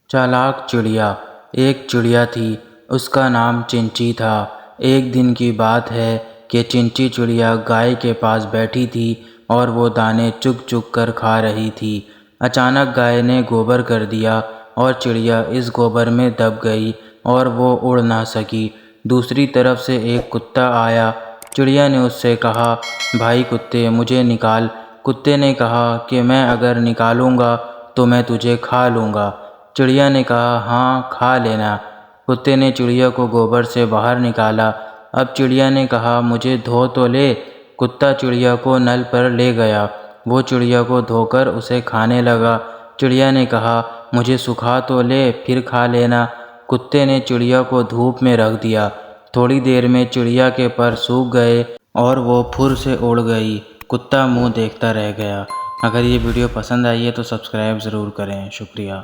चालाक चिड़िया। एक चिड़िया थी, उसका नाम चिंची था। एक दिन की बात है कि चिंची चिड़िया गाय के पास बैठी थी और वो दाने चुग चुग कर खा रही थी। अचानक गाय ने गोबर कर दिया और चिड़िया इस गोबर में दब गई और वो उड़ ना सकी। दूसरी तरफ से एक कुत्ता आया। चिड़िया ने उससे कहा, भाई कुत्ते, मुझे निकाल। कुत्ते ने कहा कि मैं अगर निकालूंगा तो मैं तुझे खा लूँगा। चिड़िया ने कहा, हाँ, खा लेना। कुत्ते ने चिड़िया को गोबर से बाहर निकाला। अब चिड़िया ने कहा, मुझे धो तो ले। कुत्ता चिड़िया को नल पर ले गया। वो चिड़िया को धोकर उसे खाने लगा। चिड़िया ने कहा, मुझे सुखा तो ले, फिर खा लेना। कुत्ते ने चिड़िया को धूप में रख दिया। थोड़ी देर में चिड़िया के पर सूख गए और वो फुर से उड़ गई। कुत्ता मुंह देखता रह गया। अगर ये वीडियो पसंद आई है तो सब्सक्राइब ज़रूर करें। शुक्रिया।